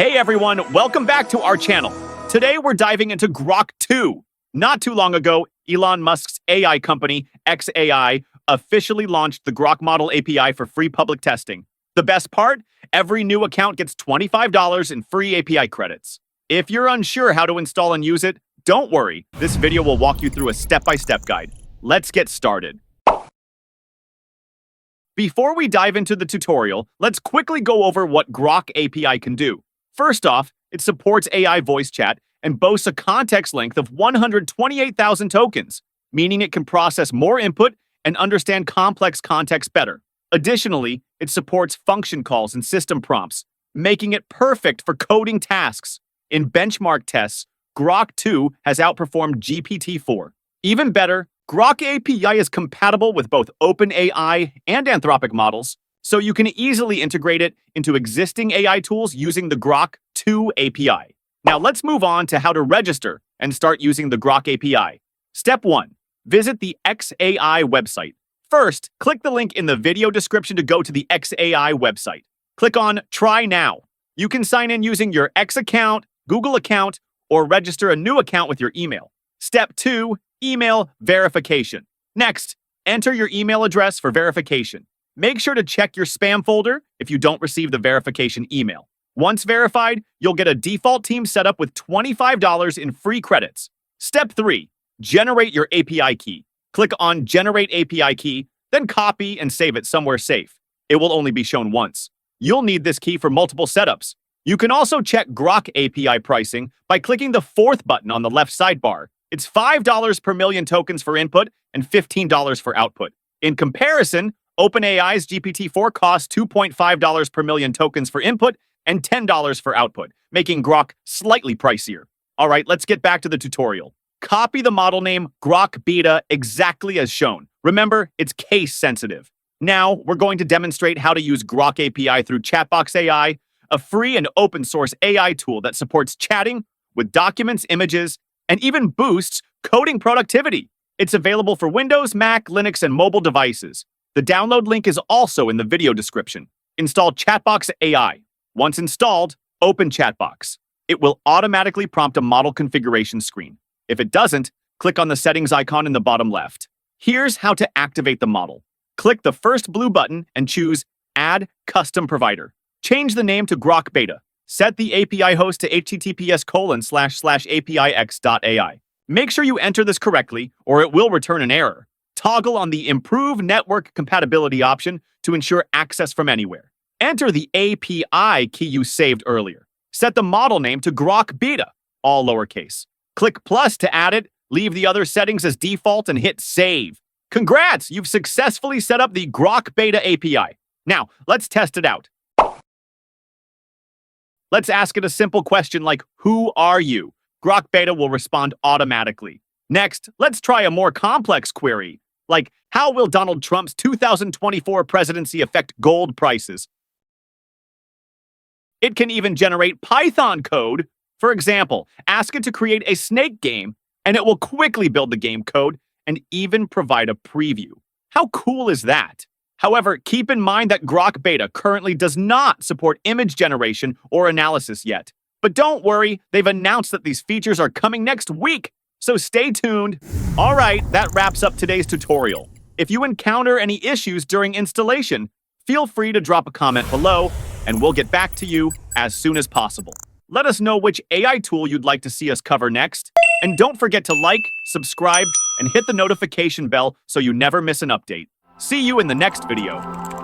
Hey everyone, welcome back to our channel. Today we're diving into Grok 2. Not too long ago, Elon Musk's AI company, xAI, officially launched the Grok Model API for free public testing. The best part? Every new account gets $25 in free API credits. If you're unsure how to install and use it, don't worry. This video will walk you through a step-by-step guide. Let's get started. Before we dive into the tutorial, let's quickly go over what Grok API can do. First off, it supports AI voice chat and boasts a context length of 128,000 tokens, meaning it can process more input and understand complex context better. Additionally, it supports function calls and system prompts, making it perfect for coding tasks. In benchmark tests, Grok 2 has outperformed GPT-4. Even better, Grok API is compatible with both OpenAI and Anthropic models, so you can easily integrate it into existing AI tools using the Grok 2 API. Now let's move on to how to register and start using the Grok API. Step 1. Visit the xAI website. First, click the link in the video description to go to the xAI website. Click on Try Now. You can sign in using your X account, Google account, or register a new account with your email. Step 2. Email verification. Next, enter your email address for verification. Make sure to check your spam folder if you don't receive the verification email. Once verified, you'll get a default team setup with $25 in free credits. Step 3. Generate your API key. Click on Generate API Key, then copy and save it somewhere safe. It will only be shown once. You'll need this key for multiple setups. You can also check Grok API pricing by clicking the fourth button on the left sidebar. It's $5 per million tokens for input and $15 for output. In comparison, OpenAI's GPT-4 costs $2.5 per million tokens for input and $10 for output, making Grok slightly pricier. All right, let's get back to the tutorial. Copy the model name Grok Beta exactly as shown. Remember, it's case sensitive. Now, we're going to demonstrate how to use Grok API through Chatbox AI, a free and open source AI tool that supports chatting with documents, images, and even boosts coding productivity. It's available for Windows, Mac, Linux, and mobile devices. The download link is also in the video description. Install Chatbox AI. Once installed, open Chatbox. It will automatically prompt a model configuration screen. If it doesn't, click on the settings icon in the bottom left. Here's how to activate the model. Click the first blue button and choose Add Custom Provider. Change the name to Grok Beta. Set the API host to https://apix.ai. Make sure you enter this correctly, or it will return an error. Toggle on the Improve Network Compatibility option to ensure access from anywhere. Enter the API key you saved earlier. Set the model name to Grok Beta, all lowercase. Click plus to add it, leave the other settings as default, and hit Save. Congrats! You've successfully set up the Grok Beta API. Now, let's test it out. Let's ask it a simple question like, who are you? Grok Beta will respond automatically. Next, let's try a more complex query, like, how will Donald Trump's 2024 presidency affect gold prices? It can even generate Python code. For example, ask it to create a snake game, and it will quickly build the game code and even provide a preview. How cool is that? However, keep in mind that Grok Beta currently does not support image generation or analysis yet. But don't worry, they've announced that these features are coming next week, so stay tuned. All right, that wraps up today's tutorial. If you encounter any issues during installation, feel free to drop a comment below, and we'll get back to you as soon as possible. Let us know which AI tool you'd like to see us cover next, and don't forget to like, subscribe, and hit the notification bell so you never miss an update. See you in the next video.